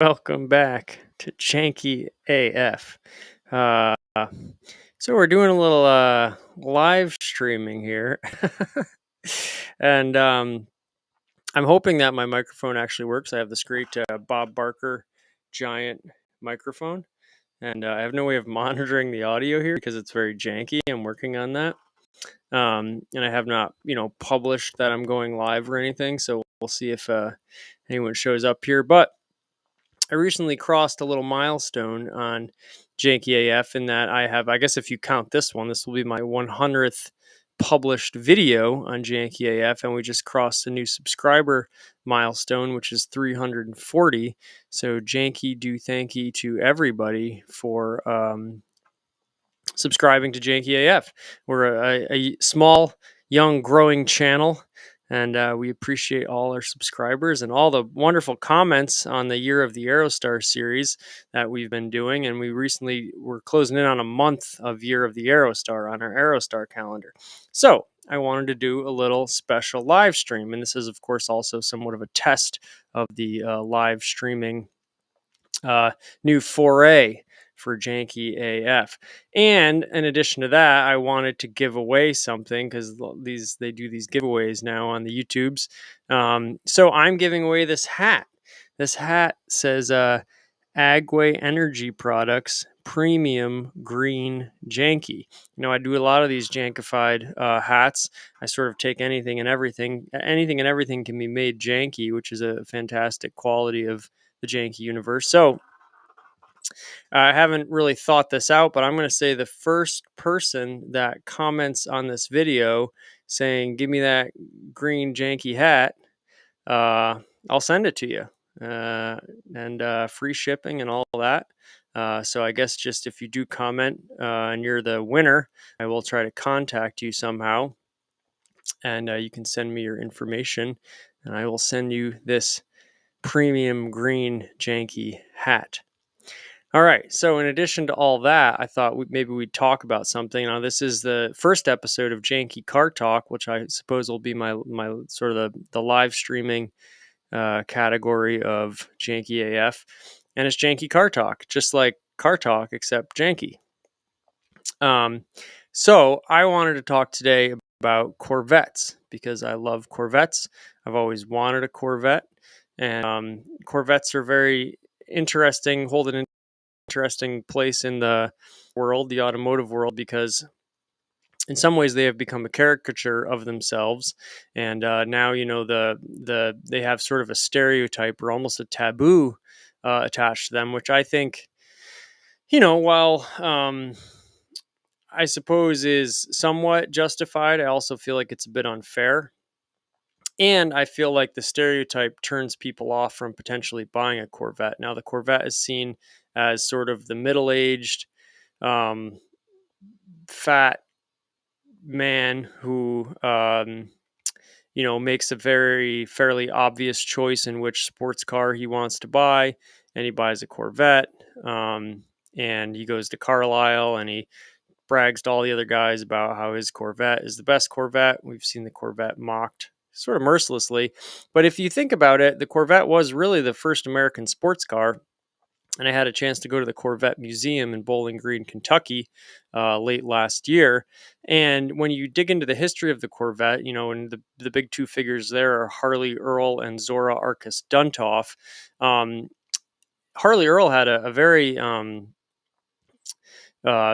Welcome back to Janky AF. Uh, so we're doing a little live streaming here, and I'm hoping that my microphone actually works. I have this great Bob Barker giant microphone, and I have no way of monitoring the audio here because it's very janky. I'm working on that, and I have not, published that I'm going live or anything. So we'll see if anyone shows up here, but I recently crossed a little milestone on Janky AF in that I have, I guess if you count this one, this will be my 100th published video on Janky AF, and we just crossed a new subscriber milestone, which is 340. So Janky do thank you to everybody for subscribing to Janky AF. We're a small, young, growing channel, and we appreciate all our subscribers and all the wonderful comments on the Year of the Aerostar series that we've been doing. And we recently were closing in on a month of Year of the Aerostar on our Aerostar calendar. So I wanted to do a little special live stream. And this is, of course, also somewhat of a test of the live streaming new foray for Janky AF. And in addition to that, I wanted to give away something because they do these giveaways now on the YouTubes. So I'm giving away this hat. This hat says Agway Energy Products Premium Green Janky. I do a lot of these jankified hats. I sort of take anything and everything. Anything and everything can be made janky, which is a fantastic quality of the Janky universe. So I haven't really thought this out, but I'm going to say the first person that comments on this video saying, "Give me that green janky hat," I'll send it to you. And free shipping and all that. So I guess just if you do comment and you're the winner, I will try to contact you somehow. And you can send me your information, and I will send you this premium green janky hat. All right. So, in addition to all that, I thought maybe we'd talk about something. Now, this is the first episode of Janky Car Talk, which I suppose will be my sort of the live streaming category of Janky AF, and it's Janky Car Talk, just like Car Talk except janky. So, I wanted to talk today about Corvettes because I love Corvettes. I've always wanted a Corvette, and Corvettes are very interesting. Hold an interesting place in the world, the automotive world, because in some ways they have become a caricature of themselves, and now they have sort of a stereotype or almost a taboo attached to them, which I think, while I suppose is somewhat justified, I also feel like it's a bit unfair. And I feel like the stereotype turns people off from potentially buying a Corvette. Now, the Corvette is seen as sort of the middle-aged, fat man who, makes a very fairly obvious choice in which sports car he wants to buy, and he buys a Corvette. And he goes to Carlisle and he brags to all the other guys about how his Corvette is the best Corvette. We've seen the Corvette mocked sort of mercilessly. But if you think about it, the Corvette was really the first American sports car. And I had a chance to go to the Corvette Museum in Bowling Green, Kentucky, late last year. And when you dig into the history of the Corvette, and the big two figures there are Harley Earl and Zora Arkus Duntov. Harley Earl had a very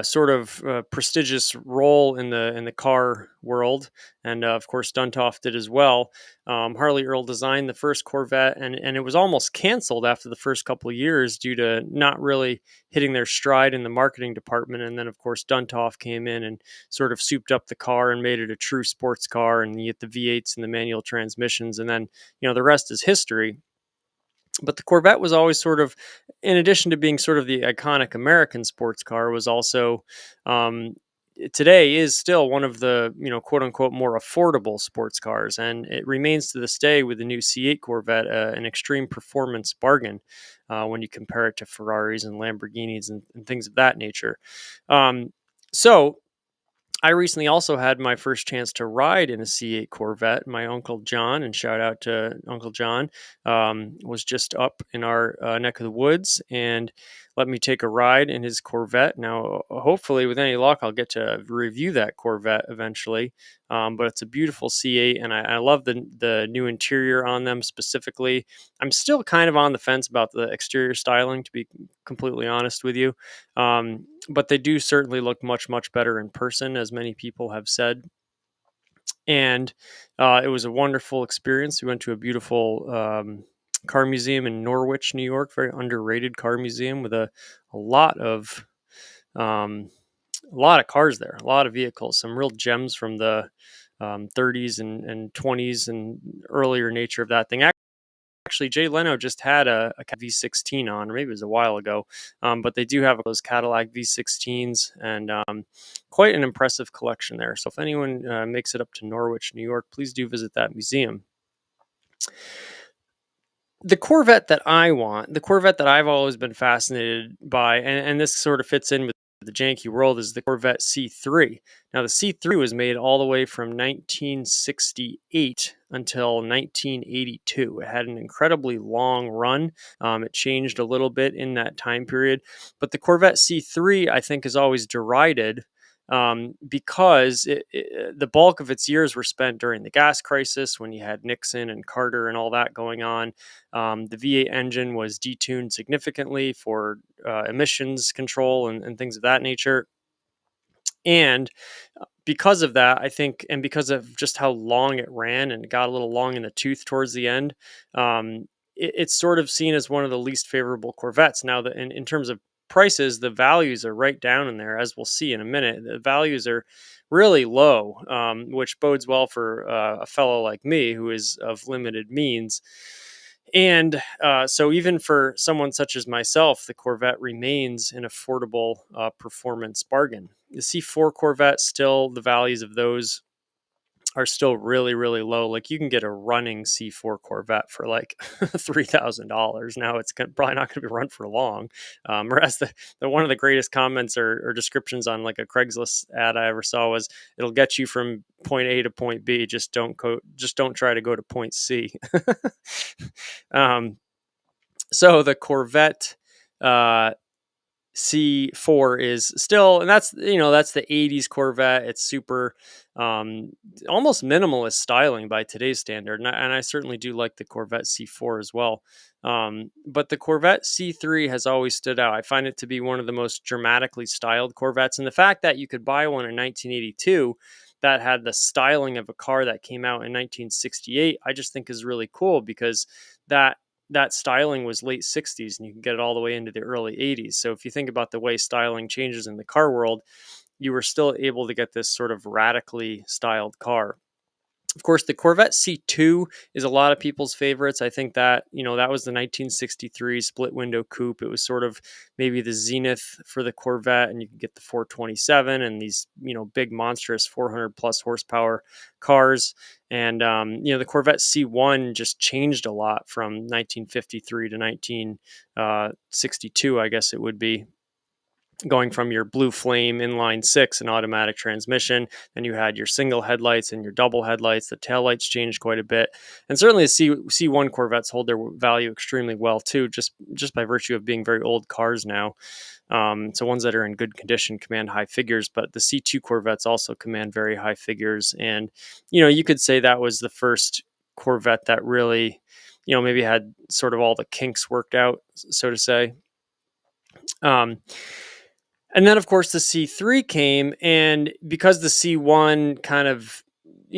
sort of prestigious role in the car world, and of course Duntov did as well. Harley Earl designed the first Corvette, and it was almost canceled after the first couple of years due to not really hitting their stride in the marketing department. And then of course Duntov came in and sort of souped up the car and made it a true sports car, and you get the V8s and the manual transmissions, and then the rest is history. But the Corvette was always sort of, in addition to being sort of the iconic American sports car, was also today is still one of the quote unquote more affordable sports cars, and it remains to this day with the new C8 Corvette an extreme performance bargain when you compare it to Ferraris and Lamborghinis and things of that nature. So I recently also had my first chance to ride in a C8 Corvette. My uncle John, and shout out to Uncle John, was just up in our neck of the woods and let me take a ride in his Corvette. Now, hopefully, with any luck, I'll get to review that Corvette eventually. But it's a beautiful C8, and I love the new interior on them specifically. I'm still kind of on the fence about the exterior styling, to be completely honest with you. But they do certainly look much, much better in person, as many people have said. And it was a wonderful experience. We went to a beautiful car museum in Norwich, New York, very underrated car museum with a lot of um, a lot of cars there, a lot of vehicles, some real gems from the 30s and 20s and earlier nature of that thing. Actually, Jay Leno just had a V16 on, or maybe it was a while ago, but they do have those Cadillac V16s and quite an impressive collection there. So if anyone makes it up to Norwich, New York, please do visit that museum. The Corvette that I want, the Corvette that I've always been fascinated by, and this sort of fits in with the janky world, is the Corvette C3. Now, the C3 was made all the way from 1968 until 1982. It had an incredibly long run. It changed a little bit in that time period. But the Corvette C3, I think, is always derided because the bulk of its years were spent during the gas crisis when you had Nixon and Carter and all that going on. The V8 engine was detuned significantly for emissions control and things of that nature. And because of that, I think, and because of just how long it ran and got a little long in the tooth towards the end, it's sort of seen as one of the least favorable Corvettes. Now, in terms of prices, the values are right down in there, as we'll see in a minute. The values are really low, which bodes well for a fellow like me who is of limited means. And so, even for someone such as myself, the Corvette remains an affordable performance bargain. The C4 Corvette, still, the values of those are still really, really low. Like, you can get a running C4 Corvette for like $3,000. Now it's probably not going to be run for long. Whereas the one of the greatest comments or descriptions on like a Craigslist ad I ever saw was, "It'll get you from point A to point B. Just don't try to go to point C." um, so the Corvette C4 is still, and that's the 80s Corvette. It's super almost minimalist styling by today's standard, and I certainly do like the Corvette C4 as well. But the Corvette C3 has always stood out. I find it to be one of the most dramatically styled Corvettes, and the fact that you could buy one in 1982 that had the styling of a car that came out in 1968, I just think is really cool, because that styling was late 60s and you can get it all the way into the early 80s. So if you think about the way styling changes in the car world, you were still able to get this sort of radically styled car. Of course, the Corvette C2 is a lot of people's favorites. I think that, that was the 1963 split window coupe. It was sort of maybe the zenith for the Corvette, and you could get the 427 and these, big monstrous 400 plus horsepower cars. And, the Corvette C1 just changed a lot from 1953 to 1962, I guess it would be, going from your blue flame inline six and automatic transmission. Then you had your single headlights and your double headlights. The taillights changed quite a bit. And certainly the C1 Corvettes hold their value extremely well too, just by virtue of being very old cars now. So ones that are in good condition command high figures, but the C2 Corvettes also command very high figures. And, you could say that was the first Corvette that really, maybe had sort of all the kinks worked out, so to say. And then, of course, the C3 came, and because the C1 kind of,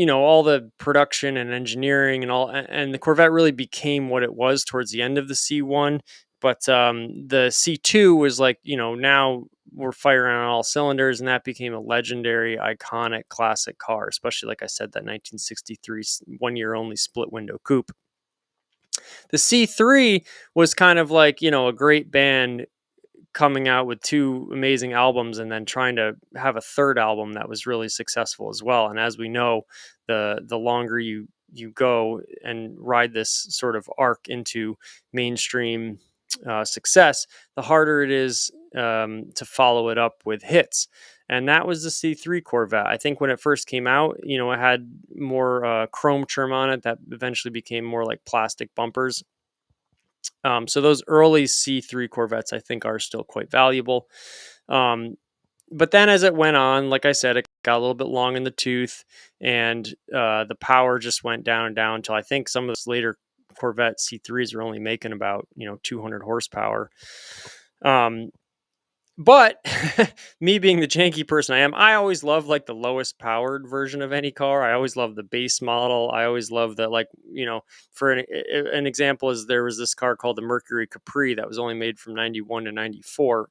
all the production and engineering and the Corvette really became what it was towards the end of the C1. But the C2 was like, now we're firing on all cylinders, and that became a legendary, iconic, classic car, especially, like I said, that 1963 one-year only split window coupe. The C3 was kind of like, a great band coming out with two amazing albums and then trying to have a third album that was really successful as well. And as we know, the longer you go and ride this sort of arc into mainstream success, the harder it is to follow it up with hits. and that was the C3 Corvette. I think when it first came out, it had more chrome trim on it that eventually became more like plastic bumpers. So those early C3 Corvettes, I think, are still quite valuable. But then as it went on, like I said, it got a little bit long in the tooth, and the power just went down and down until I think some of those later Corvette C3s are only making about 200 horsepower. But me being the janky person I am, I always love like the lowest powered version of any car. I always love the base model. I always love that, like, for an example is there was this car called the Mercury Capri that was only made from 91 to 94.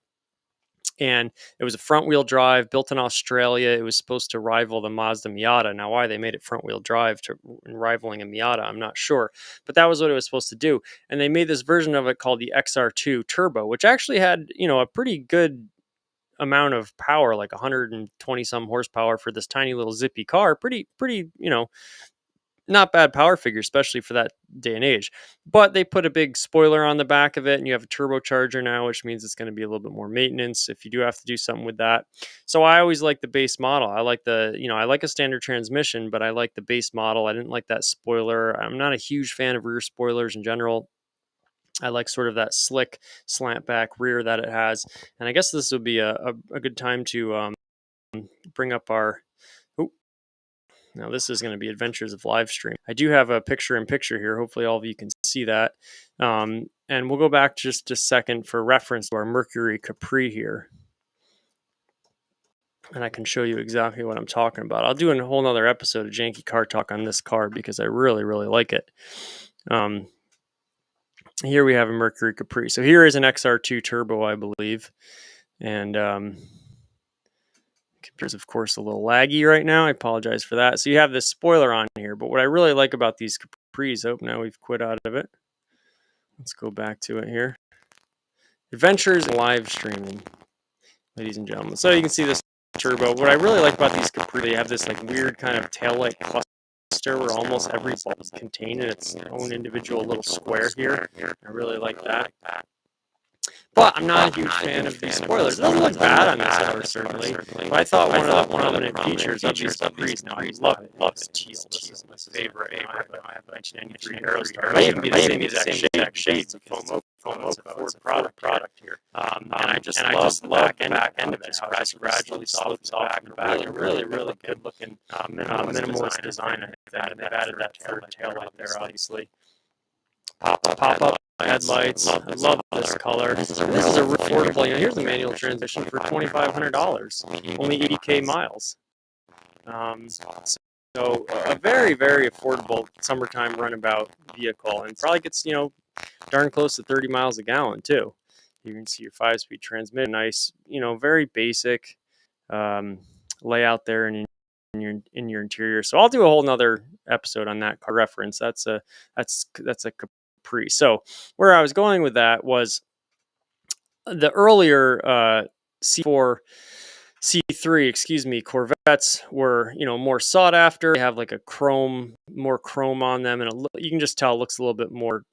And it was a front wheel drive built in Australia. It was supposed to rival the Mazda Miata. Now, why they made it front wheel drive to rivaling a Miata, I'm not sure, but that was what it was supposed to do. And they made this version of it called the XR2 Turbo, which actually had, a pretty good amount of power, like 120 some horsepower for this tiny little zippy car. Pretty, not bad power figure, especially for that day and age. But they put a big spoiler on the back of it, and you have a turbocharger now, which means it's going to be a little bit more maintenance if you do have to do something with that. So I always like the base model. I like I like a standard transmission, but I like the base model. I didn't like that spoiler. I'm not a huge fan of rear spoilers in general. I like sort of that slick slant back rear that it has. And I guess this would be a good time to bring up our. Now this is going to be Adventures of Live Stream. I do have a picture-in-picture here. Hopefully all of you can see that. And we'll go back just a second for reference to our Mercury Capri here. And I can show you exactly what I'm talking about. I'll do a whole nother episode of Janky Car Talk on this car because I really, really like it. Here we have a Mercury Capri. So here is an XR2 Turbo, I believe. And computer's, of course, a little laggy right now. I apologize for that. So you have this spoiler on here. But what I really like about these Capris, now we've quit out of it. Let's go back to it here. Adventures live streaming, ladies and gentlemen. So you can see this turbo. What I really like about these Capri, they have this like weird kind of taillight cluster where almost every bulb is contained in its own individual little square here. I really like that. But I'm not a huge fan of these spoilers. It doesn't look bad on this car, certainly. But I thought one of the prominent features of these Capris, now I love it. It's teal. This is my favorite. I have a 1993 Aerostar. It might even be the same exact shade. It's a foam Ford product here. And I just love the back end of it. How it gradually slips off in the back. A really, really good looking minimalist design. They've added that third tail light there, obviously. Pop-up headlights. I love this color. This is a affordable. Here's a manual transmission for $2,500, only 80K miles. So a very, very affordable summertime runabout vehicle, and probably gets darn close to 30 miles a gallon too. You can see your 5-speed transmission, nice, very basic layout there in your interior. So I'll do a whole nother episode on that car reference. That's a Capri. So where I was going with that was the earlier C4, C3, Corvettes were, more sought after. They have like more chrome on them, and you can just tell it looks a little bit more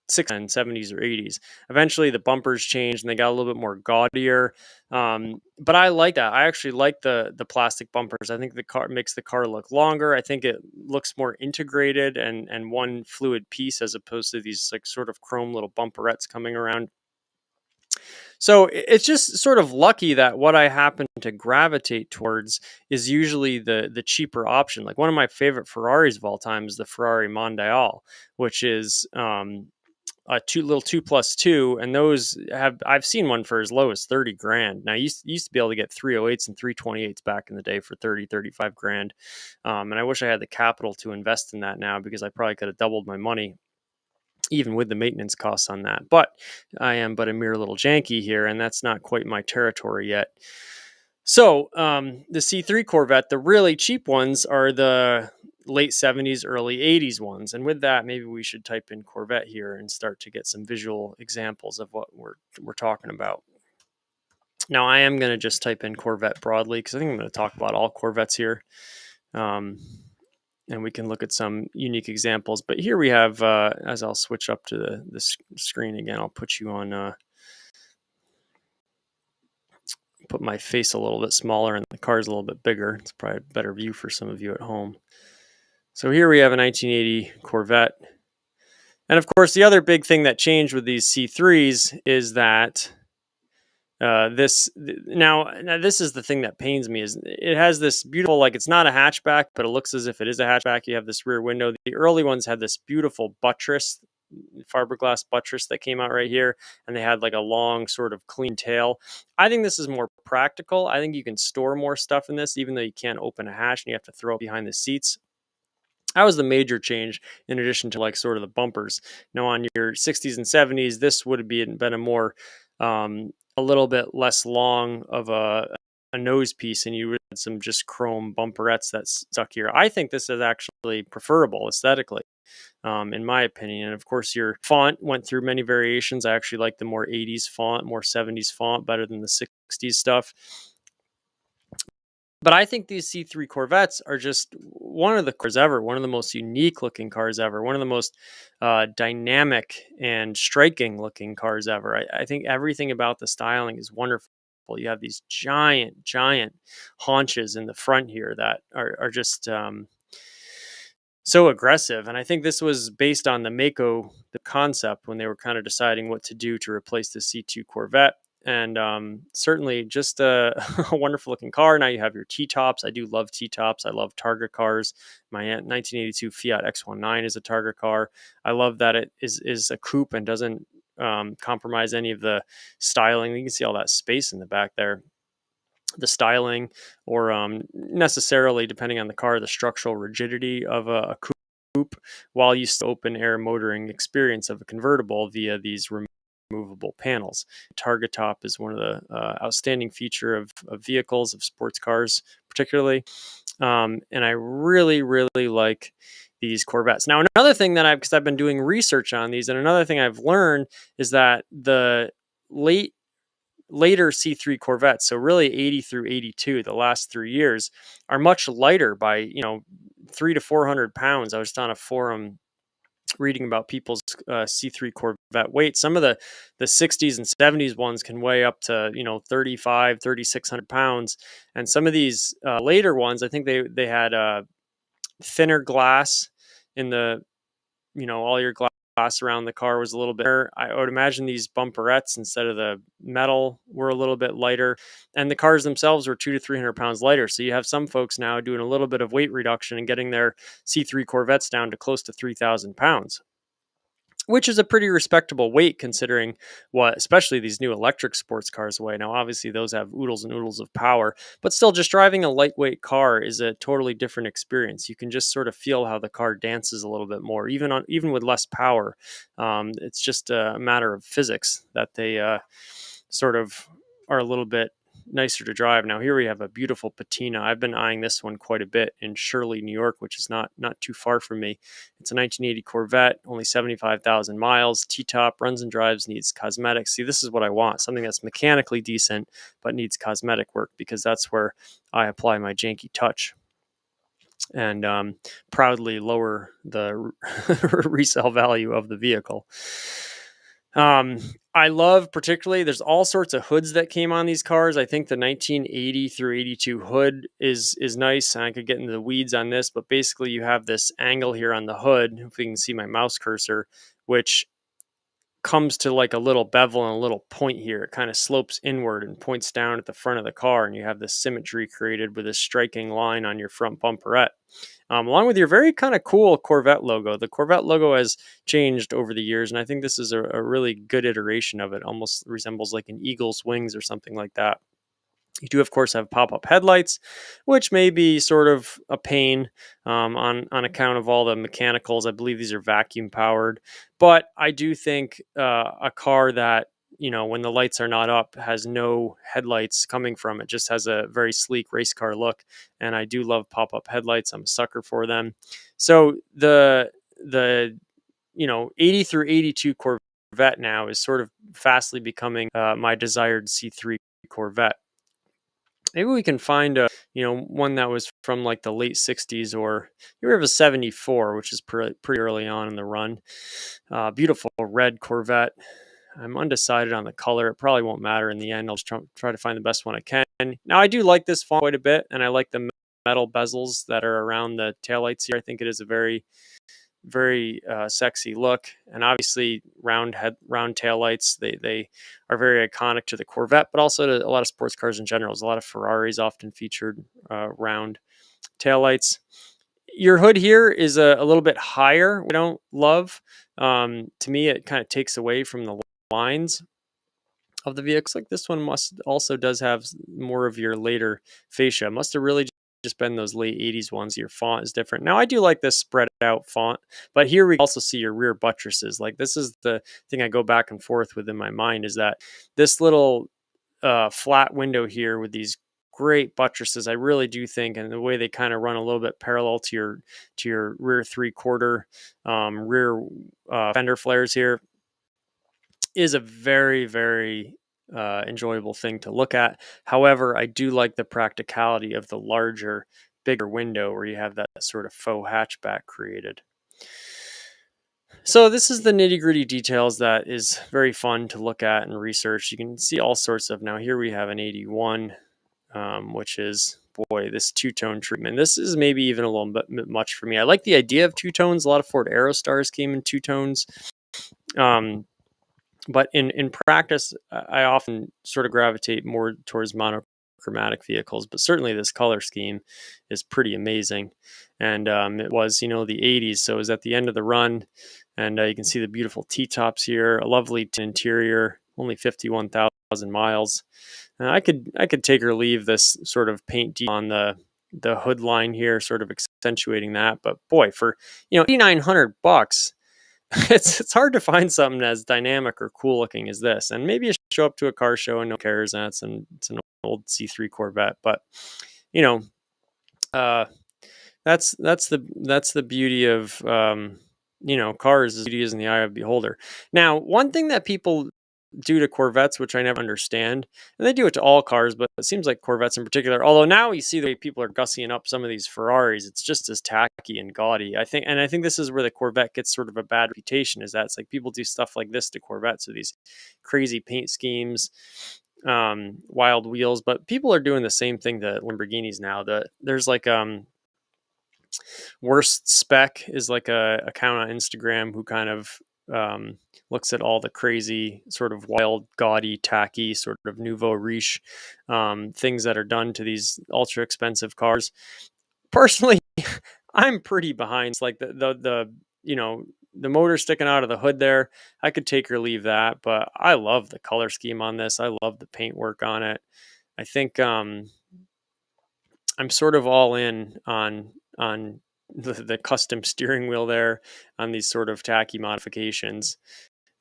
60s, 70s, or 80s. Eventually, the bumpers changed and they got a little bit more gaudier. But I like that. I actually like the plastic bumpers. I think the car makes the car look longer. I think it looks more integrated and one fluid piece as opposed to these like sort of chrome little bumperettes coming around. So it's just sort of lucky that what I happen to gravitate towards is usually the cheaper option. Like one of my favorite Ferraris of all time is the Ferrari Mondial, which is a little 2+2, and those I've seen one for as low as 30 grand. Now, you used to be able to get 308s and 328s back in the day for 30, 35 grand. And I wish I had the capital to invest in that now because I probably could have doubled my money, even with the maintenance costs on that. But I am but a mere little janky here, and that's not quite my territory yet. So the C3 Corvette, the really cheap ones are the late 70s, early 80s ones. And with that, maybe we should type in Corvette here and start to get some visual examples of what we're talking about. Now, I am going to just type in Corvette broadly because I think I'm going to talk about all Corvettes here. And we can look at some unique examples. But here we have, as I'll switch up to the screen again, I'll put you on put my face a little bit smaller and the car's a little bit bigger. It's probably a better view for some of you at home. So here we have a 1980 Corvette. And of course, the other big thing that changed with these C3s is that this now this is the thing that pains me, is it has this beautiful, like, it's not a hatchback, but it looks as if it is a hatchback. You have this rear window. The early ones had this beautiful buttress, fiberglass buttress that came out right here, and they had like a long sort of clean tail. I think this is more practical. I think you can store more stuff in this, even though you can't open a hatch and you have to throw it behind the seats. That was the major change, in addition to like sort of the bumpers. Now on your 60s and 70s, this would have been a more a little bit less long of a nose piece, and you would have some just chrome bumperettes that stuck here. I think this is actually preferable aesthetically, in my opinion. And of course, your font went through many variations. I actually like the more 80s font, more 70s font better than the 60s stuff. But I think these C3 Corvettes are just one of the cars ever, one of the most unique looking cars ever, one of the most dynamic and striking looking cars ever. I think everything about the styling is wonderful. You have these giant haunches in the front here that are just so aggressive. And I think this was based on the Mako, the concept, when they were kind of deciding what to do to replace the C2 Corvette. And certainly just a, a wonderful looking car. Now you have your T-tops. I do love T-tops. I love Targa cars. My 1982 Fiat X19 is a Targa car. I love that it is a coupe and doesn't compromise any of the styling. You can see all that space in the back there. The styling, or necessarily, depending on the car, the structural rigidity of a coupe, while you still open air motoring experience of a convertible via these removable panels. Targa top is one of the outstanding feature of vehicles, of sports cars particularly. And I really like these Corvettes. Now, another thing that because I've been doing research on these, and another thing I've learned is that the later C3 Corvettes, so really 80 through 82, the last 3 years, are much lighter by 300 to 400 pounds. I was on a forum reading about people's C3 Corvette weight. Some of the 60s and 70s ones can weigh up to 3,600 pounds, and some of these later ones, I think they had thinner glass in the all your glass around the car was a little bit. I would imagine these bumperettes, instead of the metal, were a little bit lighter, and the cars themselves were 200 to 300 pounds lighter. So you have some folks now doing a little bit of weight reduction and getting their C3 Corvettes down to close to 3,000 pounds, which is a pretty respectable weight considering what, especially these new electric sports cars weigh. Now, obviously, those have oodles and oodles of power, but still, just driving a lightweight car is a totally different experience. You can just sort of feel how the car dances a little bit more, even with less power. It's just a matter of physics that they sort of are a little bit nicer to drive. Now here we have a beautiful patina. I've been eyeing this one quite a bit in Shirley, New York, which is not too far from me. It's a 1980 Corvette, only 75,000 miles, T-top, runs and drives, needs cosmetics. See, this is what I want, something that's mechanically decent but needs cosmetic work, because that's where I apply my janky touch and proudly lower the resale value of the vehicle. I love, particularly, there's all sorts of hoods that came on these cars. I think the 1980 through 82 hood is nice. And I could get into the weeds on this, but basically you have this angle here on the hood, if you can see my mouse cursor, which comes to like a little bevel and a little point here. It kind of slopes inward and points down at the front of the car, and you have this symmetry created with a striking line on your front bumperette. Along with your very kind of cool Corvette logo. The Corvette logo has changed over the years, and I think this is a really good iteration of it. Almost resembles like an eagle's wings or something like that. You do, of course, have pop-up headlights, which may be sort of a pain on account of all the mechanicals. I believe these are vacuum powered, but I do think a car that, when the lights are not up, has no headlights coming from it, just has a very sleek race car look. And I do love pop-up headlights. I'm a sucker for them. So the 80 through 82 Corvette now is sort of fastly becoming my desired C3 Corvette. Maybe we can find one that was from like the late 60s, or you have a 74, which is pretty early on in the run. Beautiful red Corvette. I'm undecided on the color. It probably won't matter in the end. I'll just try to find the best one I can. Now, I do like this font quite a bit, and I like the metal bezels that are around the taillights here. I think it is a very, very sexy look. And obviously, round taillights, they are very iconic to the Corvette, but also to a lot of sports cars in general. A lot of Ferraris often featured round taillights. Your hood here is a little bit higher. I don't love. To me, it kind of takes away from the lines of the vehicles. Like this one does have more of your later fascia. Must have really just been those late 80s ones. Your font is different. Now I do like this spread out font, but here we also see your rear buttresses. Like this is the thing I go back and forth with in my mind, is that this little flat window here with these great buttresses, I really do think, and the way they kind of run a little bit parallel to your rear 3/4 rear fender flares here, is a very, very enjoyable thing to look at. However, I do like the practicality of the larger, bigger window where you have that sort of faux hatchback created. So this is the nitty-gritty details that is very fun to look at and research. You can see all sorts of, now here we have an 81, which is, boy, this two-tone treatment. This is maybe even a little bit much for me. I like the idea of two tones. A lot of Ford Aerostars came in two tones. But in practice, I often sort of gravitate more towards monochromatic vehicles. But certainly this color scheme is pretty amazing. And it was, the 80s. So it was at the end of the run. And you can see the beautiful T-tops here, a lovely interior, only 51,000 miles. I could take or leave this sort of paint on the hood line here, sort of accentuating that. But boy, for $8,900, it's hard to find something as dynamic or cool looking as this. And maybe you show up to a car show and no one cares, and it's an old C3 Corvette. But that's the beauty of cars. Beauty is in the eye of the beholder. Now, one thing that people do to Corvettes, which I never understand, and they do it to all cars, but it seems like Corvettes in particular, although now you see the way people are gussying up some of these Ferraris, it's just as tacky and gaudy. I think this is where the Corvette gets sort of a bad reputation, is that it's like people do stuff like this to Corvettes, with these crazy paint schemes, wild wheels, but people are doing the same thing to Lamborghinis now. There's like Worst Spec is like a account on Instagram who kind of looks at all the crazy sort of wild, gaudy, tacky sort of nouveau riche things that are done to these ultra expensive cars. Personally, I'm pretty behind. It's like the motor sticking out of the hood there. I could take or leave that, but I love the color scheme on this. I love the paintwork on it. I think I'm sort of all in on the custom steering wheel there, on these sort of tacky modifications.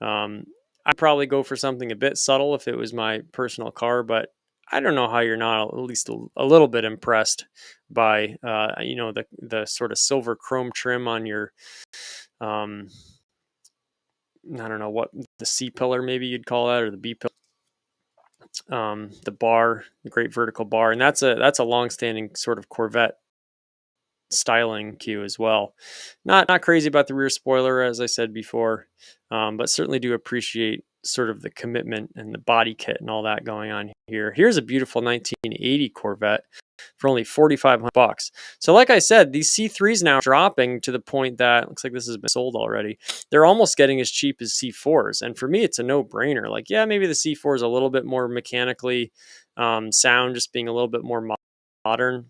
I'd probably go for something a bit subtle if it was my personal car, but I don't know how you're not at least a little bit impressed by the sort of silver chrome trim on your I don't know what the C pillar maybe you'd call that, or the B pillar. The bar, the great vertical bar, and that's a long-standing sort of Corvette styling cue as well. Not crazy about the rear spoiler, as I said before, but certainly do appreciate sort of the commitment and the body kit and all that going on here. Here's a beautiful 1980 Corvette for only $4,500. So like I said, these C3s now are dropping to the point that looks like this has been sold already. They're almost getting as cheap as C4s. And for me, it's a no-brainer. Like, yeah, maybe the C4 is a little bit more mechanically sound, just being a little bit more modern.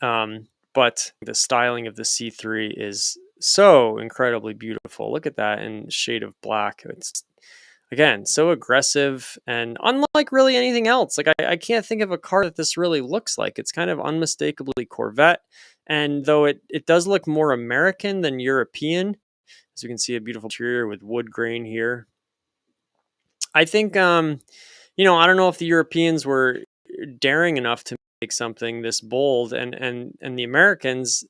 But the styling of the C3 is so incredibly beautiful. Look at that in shade of black. It's, again, so aggressive and unlike really anything else. Like I can't think of a car that this really looks like. It's kind of unmistakably Corvette. And though it does look more American than European, as you can see, a beautiful interior with wood grain here. I think, I don't know if the Europeans were daring enough to make something this bold, and the Americans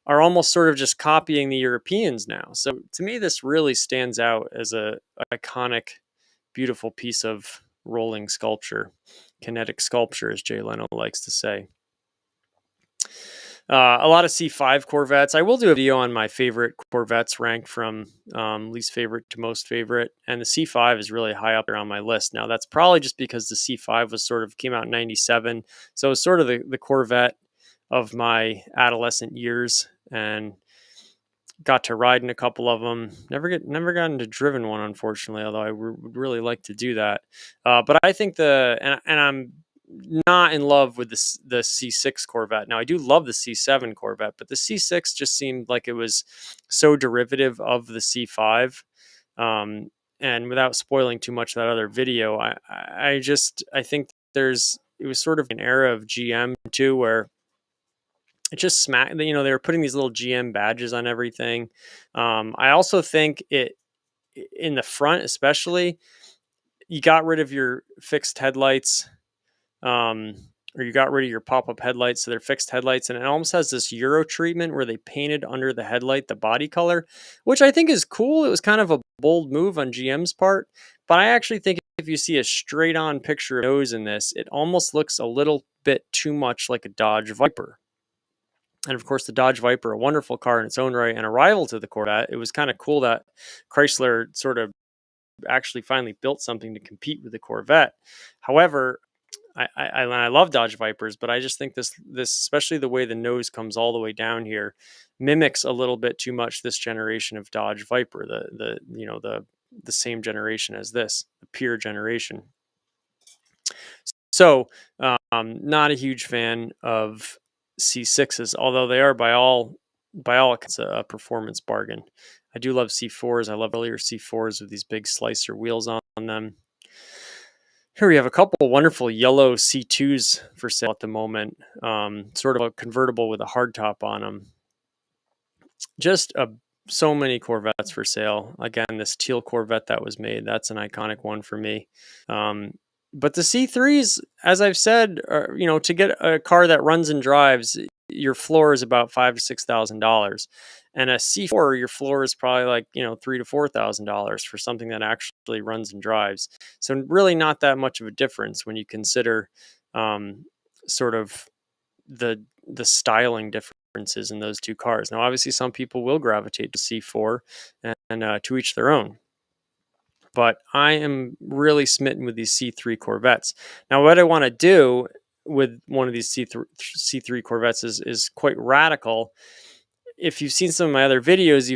are almost sort of just copying the Europeans now. So to me, this really stands out as a iconic, beautiful piece of rolling sculpture, kinetic sculpture, as Jay Leno likes to say. A lot of C5 Corvettes. I will do a video on my favorite Corvettes ranked from least favorite to most favorite. And the C5 is really high up there on my list. Now, that's probably just because the C5 was sort of came out in 97. So it's sort of the Corvette of my adolescent years, and got to ride in a couple of them. Never gotten to driven one, unfortunately, although I would really like to do that. But I think and I'm not in love with the C6 Corvette. Now, I do love the C7 Corvette, but the C6 just seemed like it was so derivative of the C5. And without spoiling too much of that other video, I think it was sort of an era of GM too, where it just smacked. They were putting these little GM badges on everything. I also think in the front, especially, you got rid of your fixed headlights, or you got rid of your pop-up headlights, so they're fixed headlights, and it almost has this Euro treatment where they painted under the headlight the body color, which I think is cool. It was kind of a bold move on GM's part, but I actually think if you see a straight-on picture of nose in this, it almost looks a little bit too much like a Dodge Viper. And of course, the Dodge Viper, a wonderful car in its own right and a rival to the Corvette. It was kind of cool that Chrysler sort of actually finally built something to compete with the Corvette. However, I love Dodge Vipers, but I just think this especially the way the nose comes all the way down here mimics a little bit too much this generation of Dodge Viper, the same generation as this, the peer generation. So, not a huge fan of C6s, although they are by all accounts a performance bargain. I do love C4s. I love earlier C4s with these big slicer wheels on them. Here we have a couple of wonderful yellow C2s for sale at the moment, sort of a convertible with a hardtop on them. Just so many Corvettes for sale. Again, this teal Corvette that was made, that's an iconic one for me. But the C3s, as I've said, to get a car that runs and drives, your floor is about $5,000 to $6,000, and a C4, your floor is probably like $3,000 to $4,000 for something that actually runs and drives. So really, not that much of a difference when you consider sort of the styling differences in those two cars. Now, obviously, some people will gravitate to C4, and to each their own. But I am really smitten with these C3 Corvettes. Now, what I want to do with one of these C3 Corvettes is quite radical. If you've seen some of my other videos,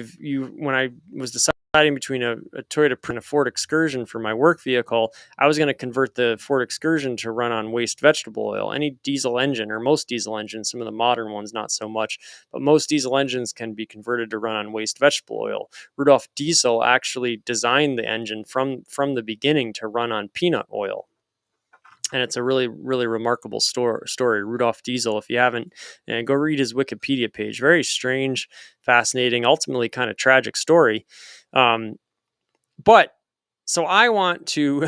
when I was deciding between a Toyota and a Ford Excursion for my work vehicle, I was going to convert the Ford Excursion to run on waste vegetable oil. Any diesel engine, or most diesel engines, some of the modern ones not so much, but most diesel engines can be converted to run on waste vegetable oil. Rudolf Diesel actually designed the engine from the beginning to run on peanut oil. And it's a really, really remarkable story. Rudolf Diesel, if you haven't, go read his Wikipedia page. Very strange, fascinating, ultimately kind of tragic story. But so I want to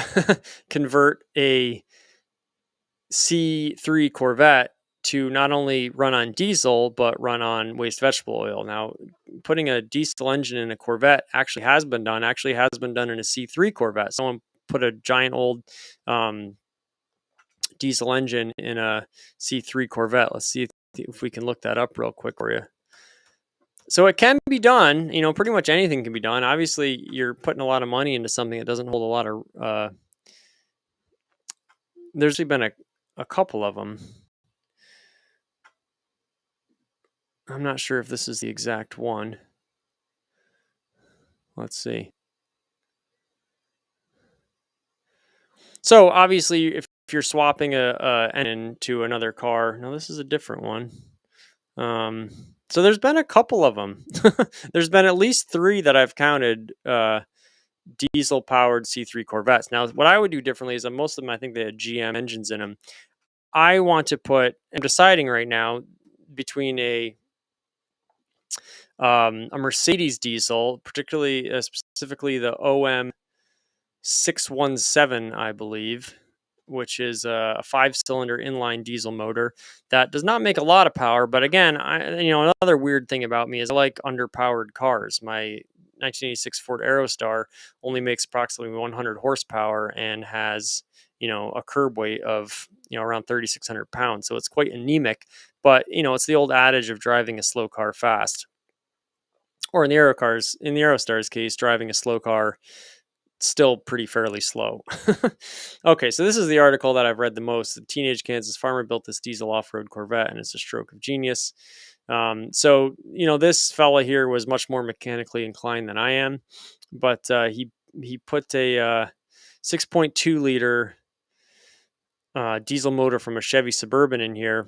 convert a C3 Corvette to not only run on diesel, but run on waste vegetable oil. Now, putting a diesel engine in a Corvette actually has been done in a C3 Corvette. Someone put a giant old diesel engine in a C3 Corvette. Let's see if we can look that up real quick for you. So it can be done. Pretty much anything can be done. Obviously, you're putting a lot of money into something that doesn't hold a lot of. There's been a couple of them. I'm not sure if this is the exact one. Let's see. So obviously, if you're swapping a engine to another car, now this is a different one. So there's been a couple of them. There's been at least 3 that I've counted diesel-powered C3 Corvettes. Now, what I would do differently is that most of them, I think they had GM engines in them. I'm deciding right now between a Mercedes diesel, specifically the OM 617, I believe, which is a 5-cylinder inline diesel motor that does not make a lot of power. But again, another weird thing about me is I like underpowered cars. My 1986 Ford Aerostar only makes approximately 100 horsepower and has a curb weight of, around 3,600 pounds. So it's quite anemic, but, it's the old adage of driving a slow car fast, or in the Aerostar's case, driving a slow car still pretty fairly slow. Okay, so this is the article that I've read the most. The teenage Kansas farmer built this diesel off-road Corvette, and it's a stroke of genius. So this fella here was much more mechanically inclined than I am, but he put a 6.2 liter diesel motor from a Chevy Suburban in here.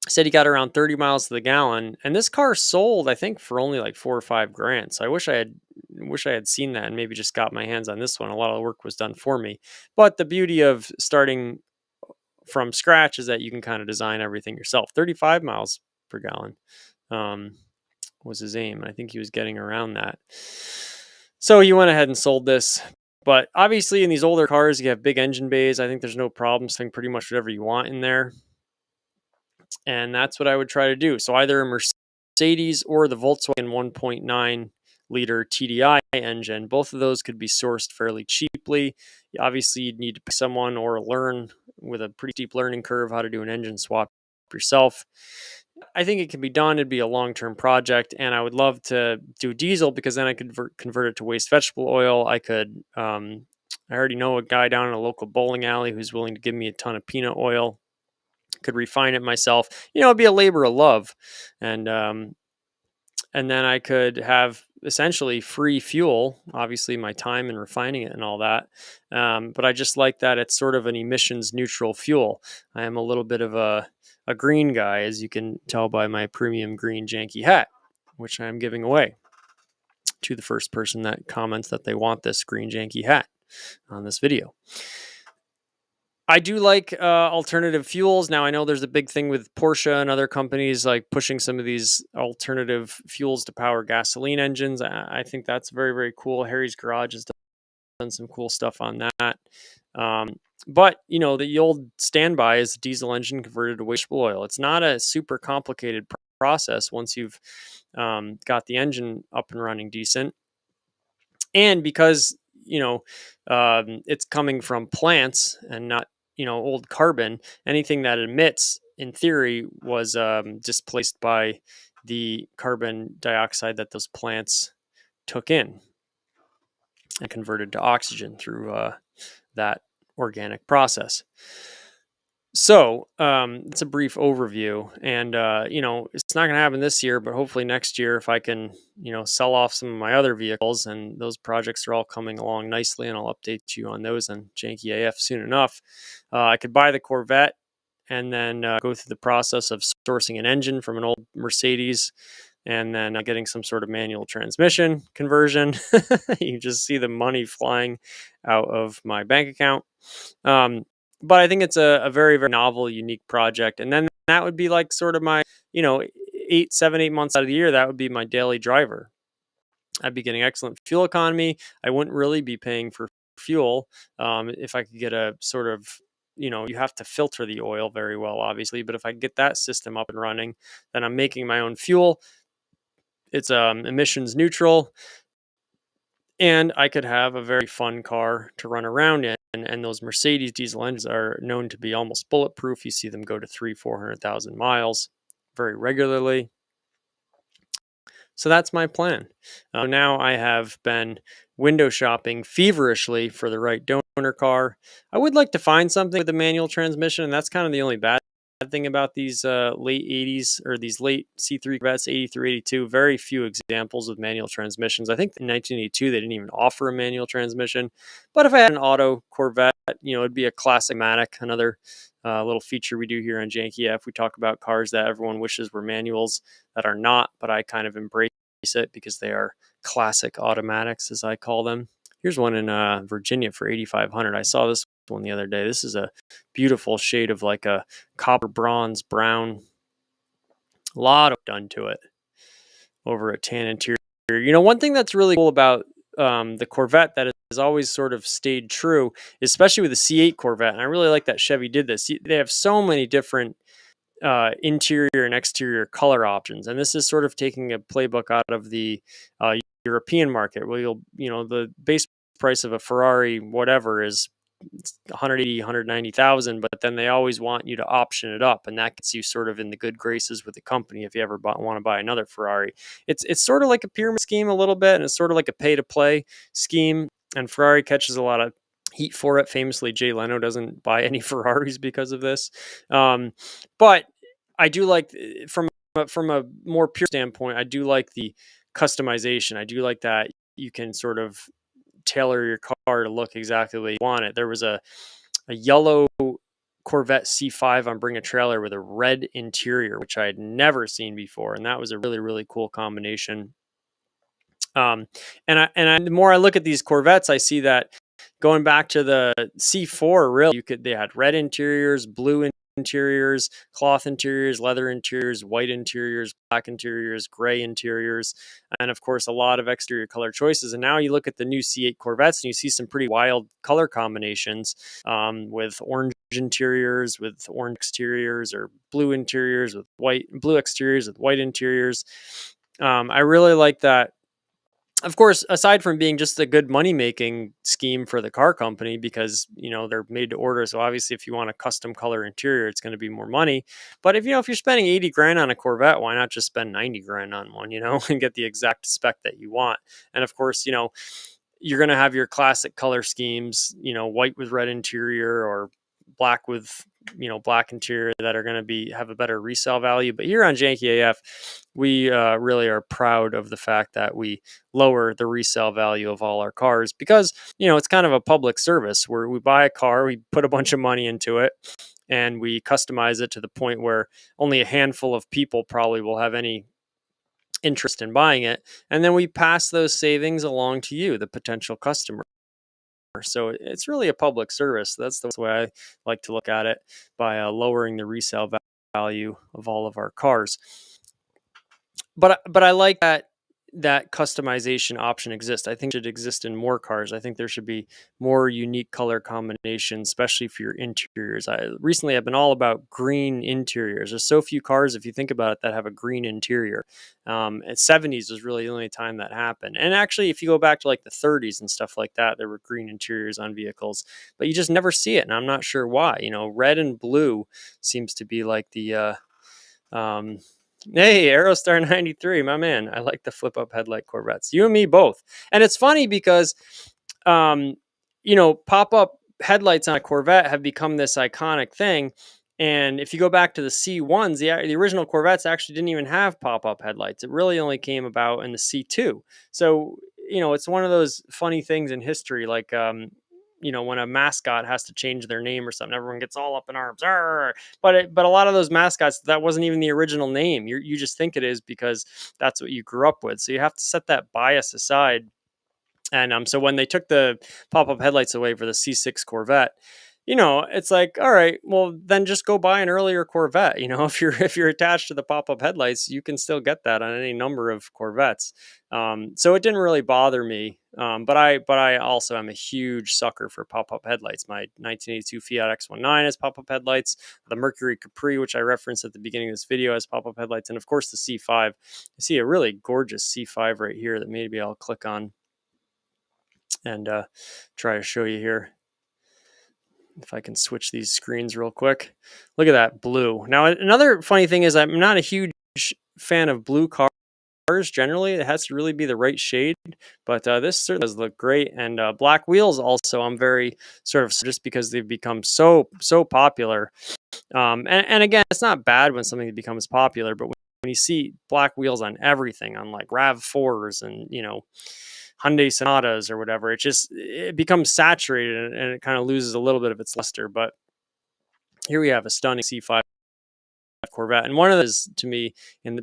Said he got around 30 miles to the gallon, and this car sold, I think, for only like $4 or $5 grand. So I wish I had seen that and maybe just got my hands on this one. A lot of the work was done for me. But the beauty of starting from scratch is that you can kind of design everything yourself. 35 miles per gallon was his aim. I think he was getting around that. So he went ahead and sold this. But obviously in these older cars, you have big engine bays. I think there's no problem setting pretty much whatever you want in there. And that's what I would try to do. So either a Mercedes or the Volkswagen 1.9 liter TDI engine. Both of those could be sourced fairly cheaply. Obviously, you'd need to pay someone or learn with a pretty steep learning curve how to do an engine swap yourself. I think it can be done. It'd be a long-term project, and I would love to do diesel because then I could convert it to waste vegetable oil. I could. I already know a guy down in a local bowling alley who's willing to give me a ton of peanut oil. Could refine it myself. It'd be a labor of love, and then I could have essentially free fuel. Obviously, my time in refining it and all that, but I just like that it's sort of an emissions neutral fuel. I am a little bit of a green guy, as you can tell by my premium green Janky hat, which I'm giving away to the first person that comments that they want this green Janky hat on this video. I do like alternative fuels. Now, I know there's a big thing with Porsche and other companies like pushing some of these alternative fuels to power gasoline engines. I think that's very, very cool. Harry's Garage has done some cool stuff on that. But, the old standby is a diesel engine converted to vegetable oil. It's not a super complicated process once you've got the engine up and running decent. And because, it's coming from plants and not, old carbon, anything that emits, in theory, was displaced by the carbon dioxide that those plants took in and converted to oxygen through that organic process. So it's a brief overview, and it's not going to happen this year, but hopefully next year, if I can, sell off some of my other vehicles, and those projects are all coming along nicely, and I'll update you on those on Janky AF soon enough. I could buy the Corvette and then go through the process of sourcing an engine from an old Mercedes, and then getting some sort of manual transmission conversion. You just see the money flying out of my bank account. But I think it's a very, very novel, unique project. And then that would be like sort of my, 8 months out of the year, that would be my daily driver. I'd be getting excellent fuel economy. I wouldn't really be paying for fuel. If I could get a sort of, you have to filter the oil very well, obviously. But if I get that system up and running, then I'm making my own fuel. It's emissions neutral. And I could have a very fun car to run around in. And those Mercedes diesel engines are known to be almost bulletproof. You see them go to 300,000-400,000 miles very regularly. So that's my plan. Now I have been window shopping feverishly for the right donor car. I would like to find something with a manual transmission, and that's kind of the only bad thing about these late 80s or these late C3 Corvettes, 80 through 82. Very few examples of manual transmissions. I think in 1982 they didn't even offer a manual transmission. But if I had an auto Corvette, it'd be a classic-matic, another little feature we do here on Janky F. We talk about cars that everyone wishes were manuals that are not, but I kind of embrace it because they are classic automatics, as I call them. Here's one in Virginia for $8,500. I saw this one the other day. This is a beautiful shade of like a copper bronze brown. A lot of done to it over a tan interior. One thing that's really cool about the Corvette that has always sort of stayed true, especially with the C8 Corvette, and I really like that Chevy did this. They have so many different interior and exterior color options, and this is sort of taking a playbook out of the European market, where the base price of a Ferrari whatever is 180, 190,000, but then they always want you to option it up, and that gets you sort of in the good graces with the company if you ever want to buy another Ferrari. It's sort of like a pyramid scheme a little bit, and it's sort of like a pay to play scheme. And Ferrari catches a lot of heat for it. Famously, Jay Leno doesn't buy any Ferraris because of this. But I do like, from a more pure standpoint, I do like the customization. I do like that you can sort of tailor your car to look exactly the way you want it. There was a yellow Corvette C5 on Bring a Trailer with a red interior, which I had never seen before, and that was a really, really cool combination. And the more I look at these Corvettes, I see that going back to the C4, really, they had red interiors, blue interiors, cloth interiors, leather interiors, white interiors, black interiors, gray interiors, and of course a lot of exterior color choices. And now you look at the new C8 Corvettes and you see some pretty wild color combinations, with orange interiors, with orange exteriors, or blue interiors with blue exteriors with white interiors. I really like that. Of course, aside from being just a good money-making scheme for the car company, because, they're made to order. So obviously if you want a custom color interior, it's going to be more money. But if you're spending 80 grand on a Corvette, why not just spend 90 grand on one, and get the exact spec that you want? And of course, you're going to have your classic color schemes, white with red interior, or black with, black interior, that are going to have a better resale value. But here on Janky AF, we really are proud of the fact that we lower the resale value of all our cars, because, it's kind of a public service where we buy a car, we put a bunch of money into it, and we customize it to the point where only a handful of people probably will have any interest in buying it. And then we pass those savings along to you, the potential customer. So it's really a public service. That's the way I like to look at it, by lowering the resale value of all of our cars. But I like that customization option exists. I think it should exist in more cars. I think there should be more unique color combinations, especially for your interiors. Recently I've been all about green interiors. There's so few cars, if you think about it, that have a green interior. At 70s was really the only time that happened. And actually, if you go back to like the 30s and stuff like that, there were green interiors on vehicles, but you just never see it. And I'm not sure why. Red and blue seems to be like the hey, Aerostar 93, my man. I like the flip up headlight Corvettes. You and me both. And it's funny because, pop up headlights on a Corvette have become this iconic thing. And if you go back to the C1s, the original Corvettes actually didn't even have pop up headlights. It really only came about in the C2. So, it's one of those funny things in history, like, when a mascot has to change their name or something, everyone gets all up in arms. But a lot of those mascots, that wasn't even the original name. You just think it is because that's what you grew up with. So you have to set that bias aside. And so when they took the pop-up headlights away for the C6 Corvette, it's like, all right, well, then just go buy an earlier Corvette. If you're attached to the pop-up headlights, you can still get that on any number of Corvettes. So it didn't really bother me. But I also am a huge sucker for pop-up headlights. My 1982 Fiat X19 has pop-up headlights. The Mercury Capri, which I referenced at the beginning of this video, has pop-up headlights. And of course the C5. You see a really gorgeous C5 right here that maybe I'll click on and try to show you here. If I can switch these screens real quick. Look at that blue. Now, another funny thing is I'm not a huge fan of blue cars generally. It has to really be the right shade, but this certainly does look great. And black wheels also, I'm very sort of, just because they've become so popular. And again, it's not bad when something becomes popular, but when you see black wheels on everything, on like RAV4s and, Hyundai Sonatas or whatever, it becomes saturated and it kind of loses a little bit of its luster. But here we have a stunning C5 Corvette, and one of those, to me,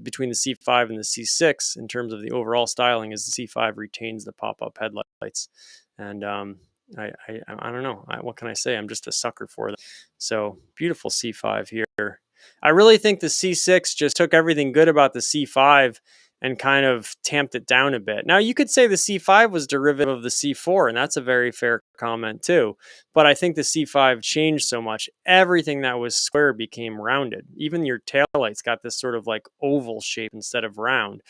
between the C5 and the C6 in terms of the overall styling, is the C5 retains the pop-up headlights. And I don't know, what can I say? I'm just a sucker for them. So beautiful C5 here. I really think the C6 just took everything good about the C5 and kind of tamped it down a bit. Now, you could say the C5 was derivative of the C4, and that's a very fair comment too. But I think the C5 changed so much. Everything that was square became rounded. Even your taillights got this sort of like oval shape instead of round.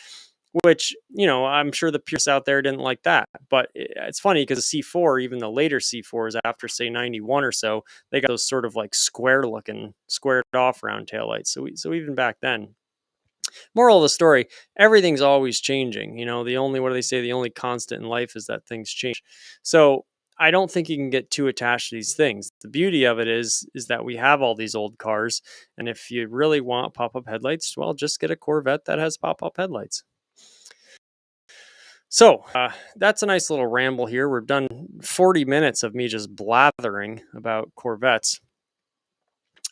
which, I'm sure the purists out there didn't like that. But it's funny because the C4, even the later C4s after say 91 or so, they got those sort of like square looking, squared off round taillights. So even back then, moral of the story, everything's always changing. What do they say? The only constant in life is that things change. So I don't think you can get too attached to these things. The beauty of it is that we have all these old cars. And if you really want pop-up headlights, well, just get a Corvette that has pop-up headlights. So that's a nice little ramble here. We've done 40 minutes of me just blathering about Corvettes.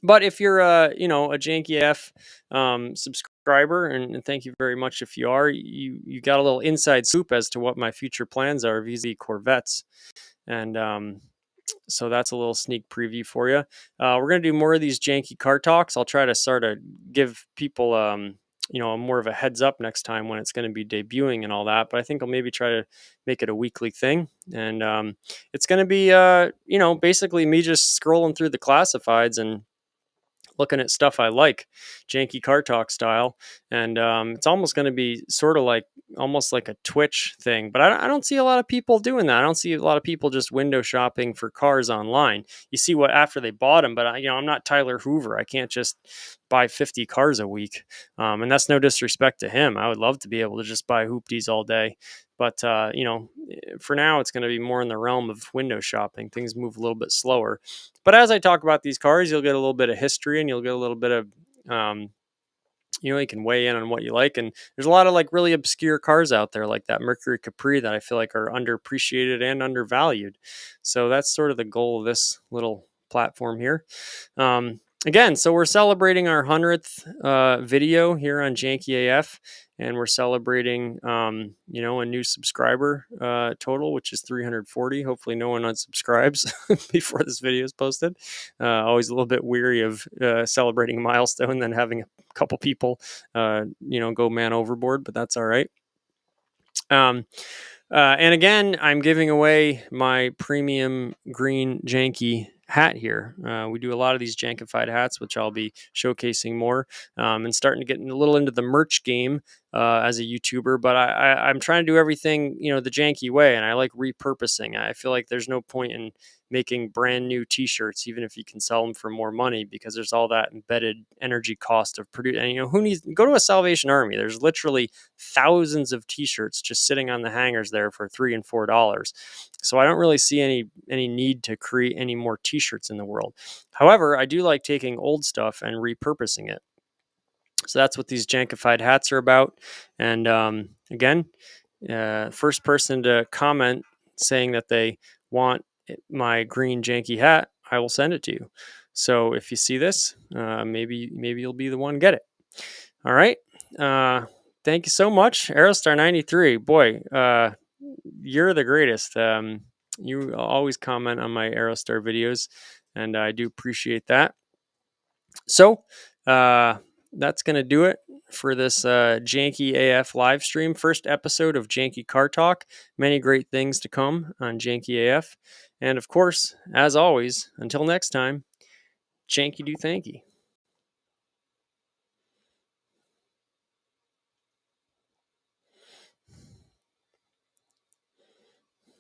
But if you're a Janky F subscriber, and thank you very much if you are, you got a little inside scoop as to what my future plans are vis-a-vis Corvettes. And so that's a little sneak preview for you. We're going to do more of these janky car talks. I'll try to sort of give people more of a heads up next time when it's going to be debuting and all that. But I think I'll maybe try to make it a weekly thing. And it's going to be, basically me just scrolling through the classifieds and looking at stuff I like, janky car talk style. And it's almost going to be sort of like almost like a Twitch thing. But I don't see a lot of people doing that. I don't see a lot of people just window shopping for cars online. You see what after they bought them, but I'm not Tyler Hoover. I can't just buy 50 cars a week. And that's no disrespect to him. I would love to be able to just buy hoopties all day. But, for now, it's going to be more in the realm of window shopping. Things move a little bit slower. But as I talk about these cars, you'll get a little bit of history and you'll get a little bit of, you can weigh in on what you like. And there's a lot of like really obscure cars out there like that Mercury Capri that I feel like are underappreciated and undervalued. So that's sort of the goal of this little platform here. Again, so we're celebrating our 100th video here on Janky AF, and we're celebrating, a new subscriber total, which is 340. Hopefully no one unsubscribes before this video is posted. Always a little bit weary of celebrating a milestone, then having a couple people, go man overboard, but that's all right. And again, I'm giving away my premium green Janky hat here. We do a lot of these jankified hats, which I'll be showcasing more, and starting to get a little into the merch game as a YouTuber. But I'm trying to do everything, the janky way, and I like repurposing. I feel like there's no point in making brand new t-shirts, even if you can sell them for more money, because there's all that embedded energy cost of producing. And who needs go to a Salvation Army? There's literally thousands of t-shirts just sitting on the hangers there for $3 and $4. So I don't really see any need to create any more t-shirts in the world. However, I do like taking old stuff and repurposing it. So that's what these jankified hats are about. And again, first person to comment saying that they want my green janky hat, I will send it to you. So if you see this, maybe you'll be the one to get it. All right. Thank you so much, Aerostar 93. Boy, you're the greatest. You always comment on my Aerostar videos, and I do appreciate that. So that's going to do it for this Janky AF live stream. First episode of Janky Car Talk. Many great things to come on Janky AF. And of course, as always, until next time, Janky do thanky.